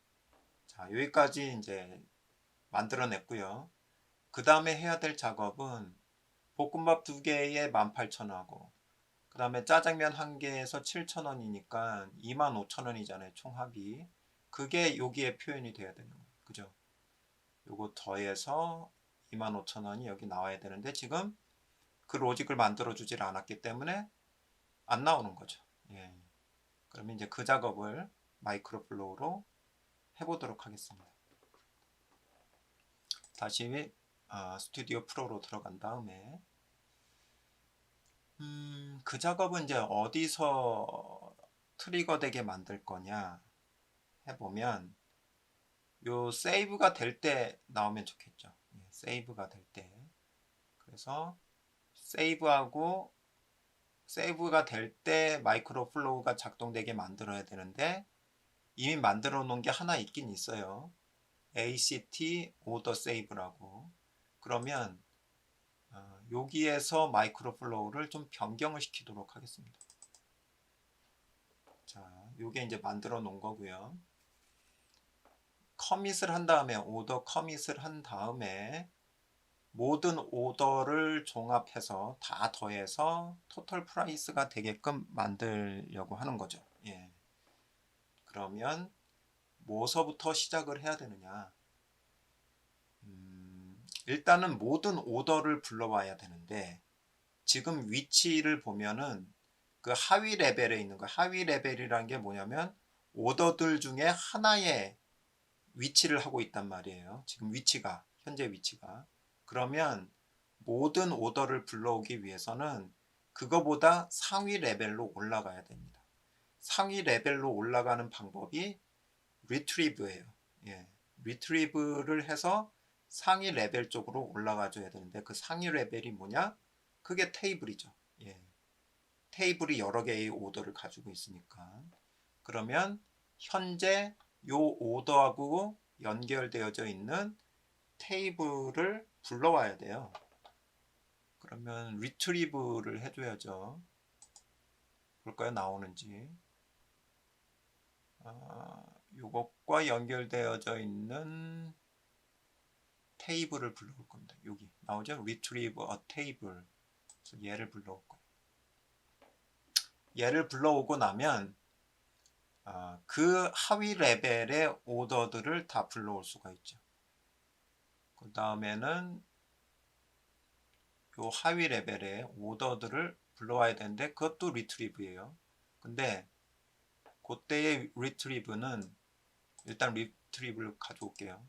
자, 여기까지 이제 만들어냈고요. 그 다음에 해야 될 작업은 볶음밥 두 개에 18,000원하고 그 다음에 짜장면 한 개에서 7,000원이니까 25,000원이잖아요. 총합이. 그게 여기에 표현이 돼야 되는 거예요. 그죠? 요거 더해서 25,000원이 여기 나와야 되는데 지금 그 로직을 만들어 주질 않았기 때문에 안 나오는 거죠. 예. 그러면 이제 그 작업을 마이크로 플로우로 해보도록 하겠습니다. 다시 스튜디오 프로로 들어간 다음에 그 작업은 이제 어디서 트리거 되게 만들 거냐 해보면 요 세이브가 될 때 나오면 좋겠죠. 예, 세이브가 될 때. 그래서 세이브가 될 때 마이크로 플로우가 작동되게 만들어야 되는데 이미 만들어 놓은 게 하나 있긴 있어요. ACT 오더 세이브라고. 그러면 여기에서 마이크로 플로우를 좀 변경을 시키도록 하겠습니다. 자, 요게 이제 만들어 놓은 거고요. 커밋을 한 다음에 오더 커밋을 한 다음에 모든 오더를 종합해서 다 더해서 토탈 프라이스가 되게끔 만들려고 하는 거죠. 예. 그러면 뭐서부터 시작을 해야 되느냐? 일단은 모든 오더를 불러와야 되는데 지금 위치를 보면은 그 하위 레벨에 있는 거 하위 레벨이라는 게 뭐냐면 오더들 중에 하나의 위치를 하고 있단 말이에요. 지금 위치가 현재 위치가 그러면 모든 오더를 불러오기 위해서는 그거보다 상위 레벨로 올라가야 됩니다. 상위 레벨로 올라가는 방법이 retrieve예요. 예, retrieve를 해서 상위 레벨 쪽으로 올라가 줘야 되는데 그 상위 레벨이 뭐냐? 그게 테이블이죠. 예, 테이블이 여러 개의 오더를 가지고 있으니까 그러면 현재 요 오더하고 연결되어져 있는 테이블을 불러와야 돼요. 그러면 retrieve를 해줘야죠. 볼까요? 나오는지. 이것과 연결되어져 있는 테이블을 불러올 겁니다. 여기 나오죠? retrieve a table. 그래서 얘를 불러올 거예요. 얘를 불러오고 나면 그 하위 레벨의 오더들을 다 불러올 수가 있죠. 그 다음에는 요 하위 레벨의 오더들을 불러와야 되는데 그것도 retrieve예요. 근데 그때의 retrieve는 일단 retrieve를 가져올게요.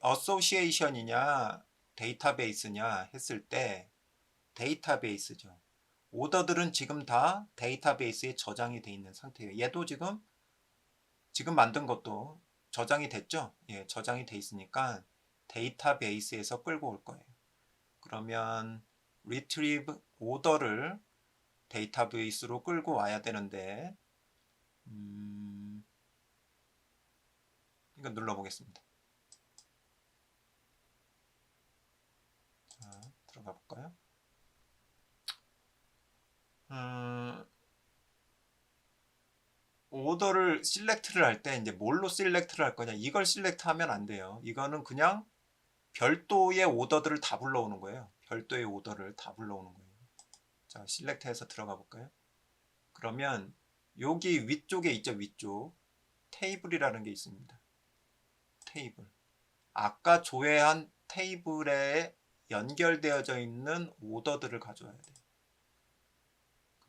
association이냐 데이터베이스냐 했을 때 데이터베이스죠. 오더들은 지금 다 데이터베이스에 저장이 돼 있는 상태예요. 얘도 지금 만든 것도 저장이 됐죠? 예, 저장이 돼 있으니까 데이터베이스에서 끌고 올 거예요. 그러면 retrieve 오더를 데이터베이스로 끌고 와야 되는데 이거 눌러보겠습니다. 자, 들어가 볼까요? 오더를 실렉트를 할 때 이제 뭘로 실렉트를 할 거냐, 이걸 실렉트하면 안 돼요. 이거는 그냥 별도의 오더들을 다 불러오는 거예요. 별도의 오더를 다 불러오는 거예요. 자, 실렉트해서 들어가 볼까요? 그러면 여기 위쪽에 있죠. 위쪽 테이블이라는 게 있습니다. 테이블, 아까 조회한 테이블에 연결되어져 있는 오더들을 가져와야 돼요.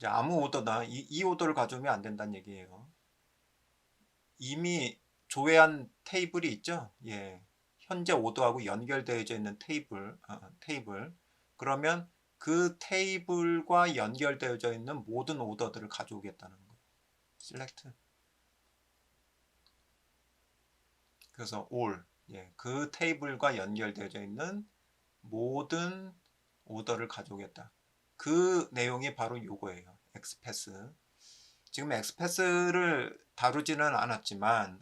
아무 오더나 이 오더를 가져오면 안 된다는 얘기예요. 이미 조회한 테이블이 있죠. 예, 현재 오더하고 연결되어져 있는 테이블. 그러면 그 테이블과 연결되어져 있는 모든 오더들을 가져오겠다는 거예요. select. 그래서 all. 예, 그 테이블과 연결되어져 있는 모든 오더를 가져오겠다. 그 내용이 바로 요거예요. 엑스패스. 지금 엑스패스를 다루지는 않았지만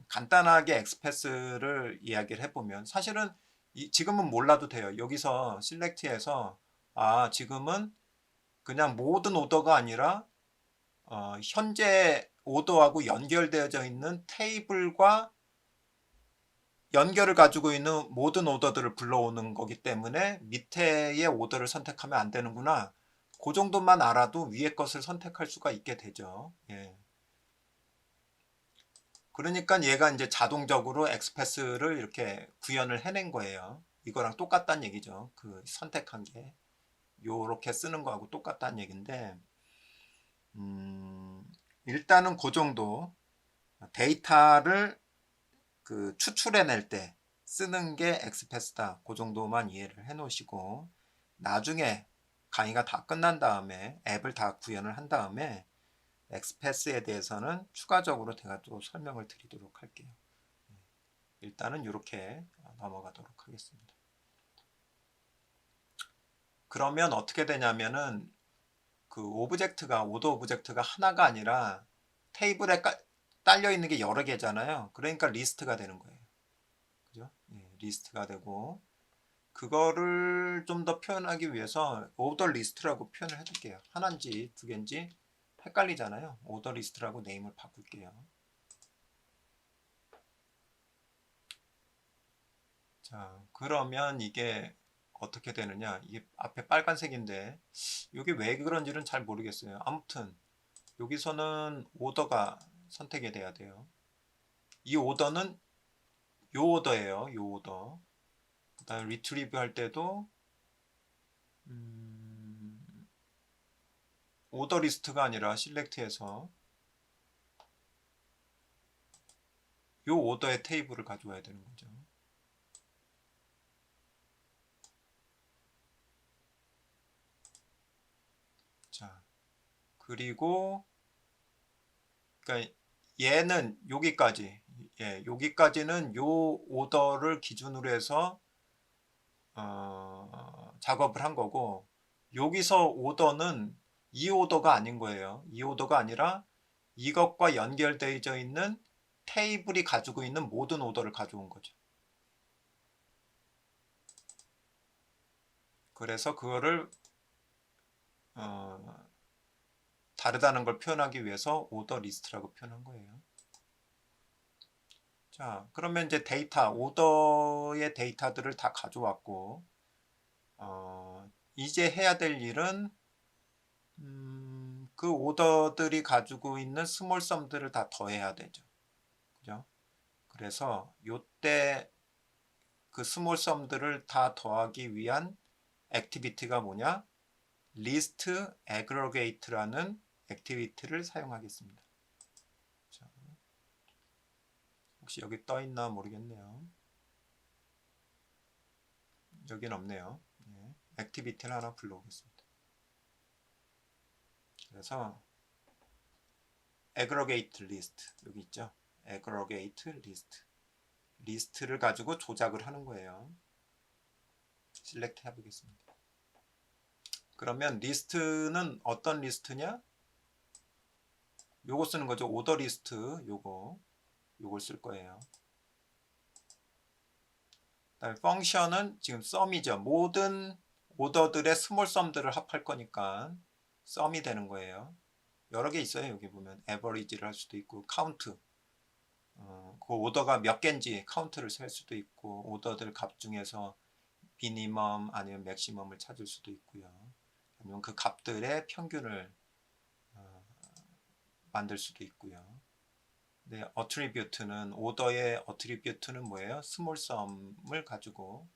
간단하게 엑스패스를 이야기를 해보면 사실은 지금은 몰라도 돼요. 여기서 셀렉트해서 지금은 그냥 모든 오더가 아니라 현재 오더하고 연결되어져 있는 테이블과 연결을 가지고 있는 모든 오더들을 불러오는 거기 때문에 밑에의 오더를 선택하면 안 되는구나. 그 정도만 알아도 위에 것을 선택할 수가 있게 되죠. 예. 그러니까 얘가 이제 자동적으로 엑스패스를 이렇게 구현을 해낸 거예요. 이거랑 똑같다는 얘기죠. 그 선택한 게 요렇게 쓰는 거하고 똑같다는 얘기인데 일단은 그 정도 데이터를 그 추출해낼 때 쓰는 게 엑스패스다. 그 정도만 이해를 해 놓으시고 나중에 강의가 다 끝난 다음에 앱을 다 구현을 한 다음에 엑스패스에 대해서는 추가적으로 제가 또 설명을 드리도록 할게요. 일단은 이렇게 넘어가도록 하겠습니다. 그러면 어떻게 되냐면은 그 오더 오브젝트가 하나가 아니라 테이블에 딸려 있는 게 여러 개잖아요. 그러니까 리스트가 되는 거예요. 그죠? 예, 리스트가 되고 그거를 좀 더 표현하기 위해서 오더 리스트라고 표현을 해줄게요. 하나인지 두 개인지 헷갈리잖아요. 오더 리스트라고 네임을 바꿀게요. 자, 그러면 이게 어떻게 되느냐, 이게 앞에 빨간색인데 이게 왜 그런지는 잘 모르겠어요. 아무튼 여기서는 오더가 선택이 돼야 돼요. 이 오더는 요 오더예요. 요 오더. 그 다음에 리트리브 할 때도 오더 리스트가 아니라 실렉트해서 요 오더의 테이블을 가져와야 되는 거죠. 자, 그리고 그러니까 얘는 여기까지, 여기까지는 요 오더를 기준으로 해서 작업을 한 거고, 여기서 오더는 이 오더가 아닌 거예요. 이 오더가 아니라 이것과 연결되어 있는 테이블이 가지고 있는 모든 오더를 가져온 거죠. 그래서 그거를 다르다는 걸 표현하기 위해서 오더 리스트라고 표현한 거예요. 자, 그러면 이제 데이터, 오더의 데이터들을 다 가져왔고, 이제 해야 될 일은 그 오더들이 가지고 있는 스몰 썸들을 다 더해야 되죠. 그죠? 그래서 요때 그 스몰 썸들을 다 더하기 위한 액티비티가 뭐냐? 리스트 애그러게이트라는 액티비티를 사용하겠습니다. 자, 혹시 여기 떠 있나 모르겠네요. 여긴 없네요. 예, 액티비티를 하나 불러오겠습니다. 그래서 aggregate list 여기 있죠. aggregate list 리스트를 가지고 조작을 하는 거예요. 셀렉트 해보겠습니다. 그러면 리스트는 어떤 리스트냐? 요거 쓰는 거죠. 오더 리스트 요걸 쓸 거예요. 그다음에 펑션은 지금 썸이죠. 모든 오더들의 스몰 썸들을 합할 거니까 썸이 되는 거예요. 여러 개 있어요. 여기 보면 에버리지를 할 수도 있고 카운트 그 오더가 몇 개인지 카운트를 셀 수도 있고 오더들 값 중에서 미니멈 아니면 맥시멈을 찾을 수도 있고요. 아니면 그 값들의 평균을 만들 수도 있고요. 네, 어트리뷰트는 오더의 어트리뷰트는 뭐예요? 스몰 썸을 가지고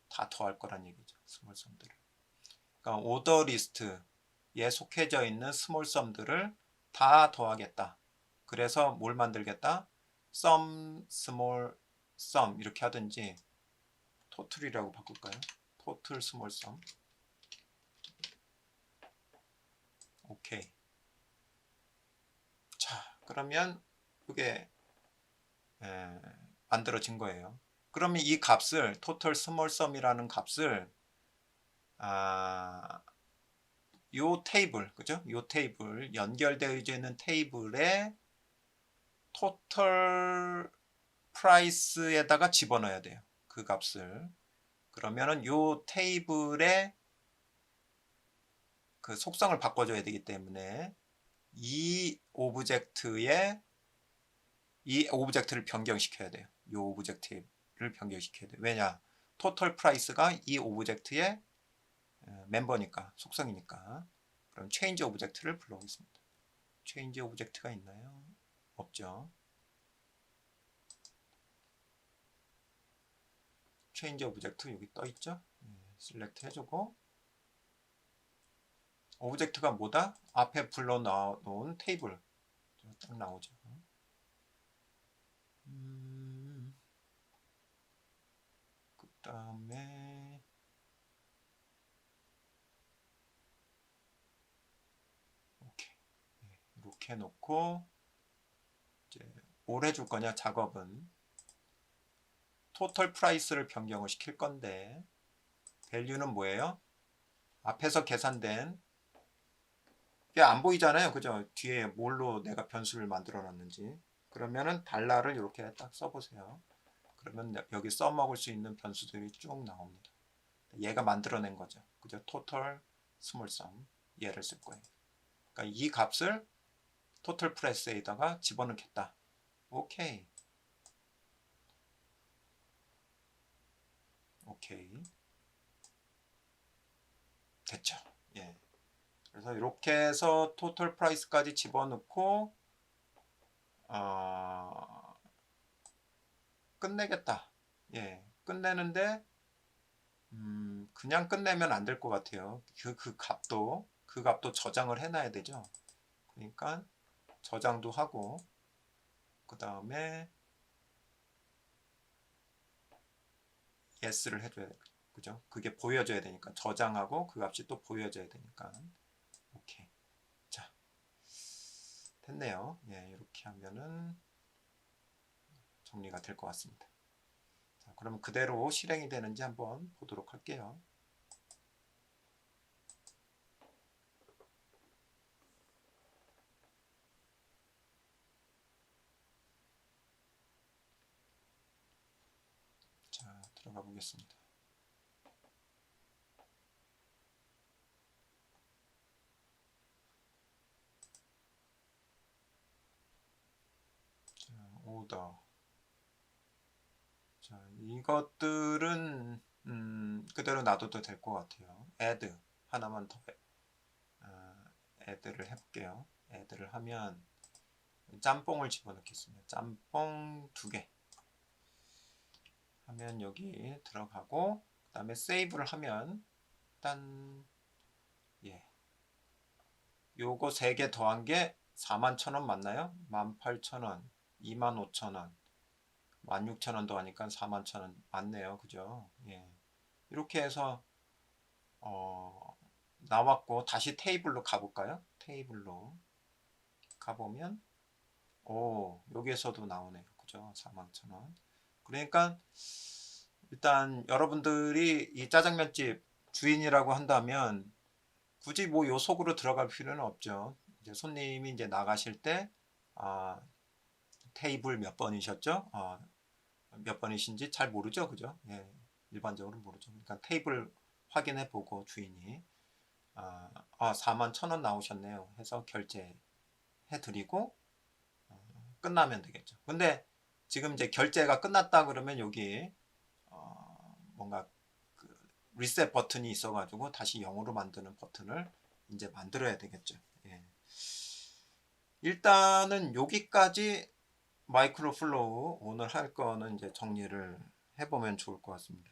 다 더할 거란 얘기죠. 스몰 썸들을. 그러니까 오더 리스트에 속해져 있는 스몰 썸들을 다 더하겠다. 그래서 뭘 만들겠다? sum, small, sum 이렇게 하든지 total이라고 바꿀까요? total small sum. 오케이. 자, 그러면 이게 만들어진 거예요. 그러면 이 값을 total small sum이라는 값을 요 테이블, 그죠? 요 테이블 연결되어 있는 테이블에 total price에다가 집어넣어야 돼요. 그 값을. 그러면은 요 테이블의 그 속성을 바꿔줘야 되기 때문에 이 오브젝트를 변경시켜야 돼요. 이 오브젝트를 변경시켜야 돼요. 왜냐? 토털 프라이스가 이 오브젝트의 멤버니까, 속성이니까. 그럼 체인지 오브젝트를 불러오겠습니다. 체인지 오브젝트가 있나요? 없죠. 체인지 오브젝트 여기 떠 있죠? 셀렉트 해주고 오브젝트가 뭐다? 앞에 불러놓은 테이블 딱 나오죠. 그 다음에 오케이. 이렇게 해놓고 이제 뭘 해줄 거냐 작업은 토털 프라이스를 변경을 시킬 건데 밸류는 뭐예요? 앞에서 계산된 이게 안 보이잖아요. 그죠? 뒤에 뭘로 내가 변수를 만들어 놨는지. 그러면은 달러를 이렇게 딱 써보세요. 그러면 여기 써먹을 수 있는 변수들이 쭉 나옵니다. 얘가 만들어낸 거죠. 그죠? total small sum 얘를 쓸 거예요. 그러니까 이 값을 total 프레스에다가 집어넣겠다. 오케이. 오케이. 됐죠. 예. 그래서 이렇게 해서 토탈 프라이스까지 집어넣고 끝내겠다. 예, 끝내는데 그냥 끝내면 안 될 것 같아요. 그 값도 저장을 해놔야 되죠. 그러니까 저장도 하고 그 다음에 yes를 해줘야 돼. 그죠? 그게 보여져야 되니까 저장하고 그 값이 또 보여져야 되니까 오케이. 자, 됐네요. 예, 이렇게 하면은 정리가 될 것 같습니다. 자, 그럼 그대로 실행이 되는지 한번 보도록 할게요. 자, 들어가 보겠습니다. 로더. 자, 이것들은 그대로 놔둬도 될 것 같아요. add 하나만 더 add를 해볼게요. add를 하면 짬뽕을 집어넣겠습니다. 짬뽕 2개 하면 여기 들어가고, 그 다음에 세이브를 하면 일단 요거 3개 더한 게 41,000원 맞나요? 18,000원, 25,000원, 16,000원 더하니까 41,000원 맞네요. 그죠? 예. 이렇게 해서 나왔고, 다시 테이블로 가볼까요? 테이블로 가보면 여기에서도 나오네요. 그죠? 41,000원. 그러니까 일단 여러분들이 이 짜장면집 주인이라고 한다면 굳이 뭐 요 속으로 들어갈 필요는 없죠. 이제 손님이 이제 나가실 때 테이블 몇 번이셨죠? 몇 번이신지 잘 모르죠, 그죠? 예, 일반적으로 모르죠. 그러니까 테이블 확인해 보고 주인이 41,000원 나오셨네요 해서 결제해 드리고 끝나면 되겠죠. 근데 지금 이제 결제가 끝났다 그러면 여기 뭔가 그 리셋 버튼이 있어 가지고 다시 0으로 만드는 버튼을 이제 만들어야 되겠죠. 예. 일단은 여기까지 마이크로 플로우 오늘 할 거는 이제 정리를 해보면 좋을 것 같습니다.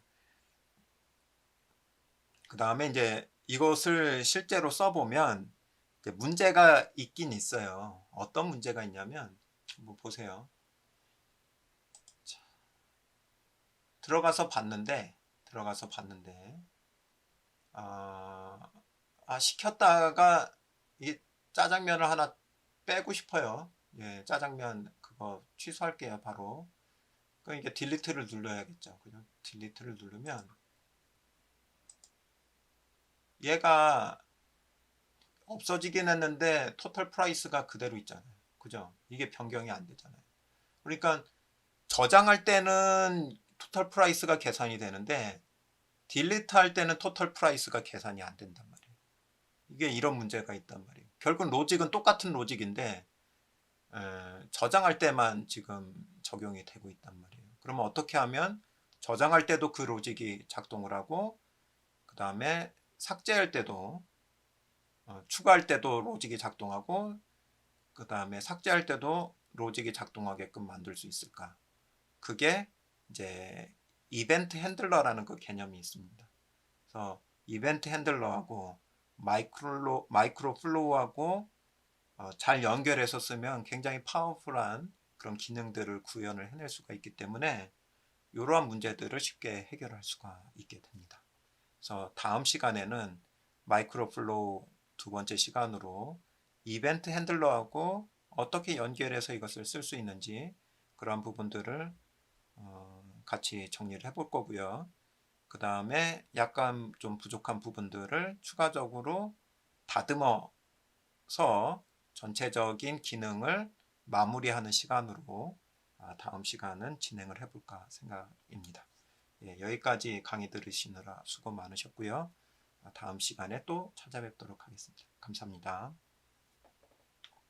그 다음에 이제 이것을 실제로 써보면 이제 문제가 있긴 있어요. 어떤 문제가 있냐면 한번 보세요. 자, 들어가서 봤는데 시켰다가 이 짜장면을 하나 빼고 싶어요. 예, 짜장면 그거 취소할게요. 바로. 그럼 이게 딜리트를 눌러야겠죠. 그죠? 딜리트를 누르면 얘가 없어지긴 했는데 토탈 프라이스가 그대로 있잖아요. 그죠? 이게 변경이 안 되잖아요. 그러니까 저장할 때는 토탈 프라이스가 계산이 되는데 딜리트 할 때는 토탈 프라이스가 계산이 안 된단 말이에요. 이게 이런 문제가 있단 말이에요. 결국 로직은 똑같은 로직인데 저장할 때만 지금 적용이 되고 있단 말이에요. 그러면 어떻게 하면 저장할 때도 그 로직이 작동을 하고 그 다음에 삭제할 때도 추가할 때도 로직이 작동하고 그 다음에 삭제할 때도 로직이 작동하게끔 만들 수 있을까? 그게 이제 이벤트 핸들러라는 그 개념이 있습니다. 그래서 이벤트 핸들러하고 마이크로 플로우하고 잘 연결해서 쓰면 굉장히 파워풀한 그런 기능들을 구현을 해낼 수가 있기 때문에 이러한 문제들을 쉽게 해결할 수가 있게 됩니다. 그래서 다음 시간에는 마이크로 플로우 2번째 시간으로 이벤트 핸들러하고 어떻게 연결해서 이것을 쓸 수 있는지 그런 부분들을 같이 정리를 해볼 거고요. 그 다음에 약간 좀 부족한 부분들을 추가적으로 다듬어서 전체적인 기능을 마무리하는 시간으로 다음 시간은 진행을 해볼까 생각입니다. 예, 여기까지 강의 들으시느라 수고 많으셨고요. 다음 시간에 또 찾아뵙도록 하겠습니다. 감사합니다.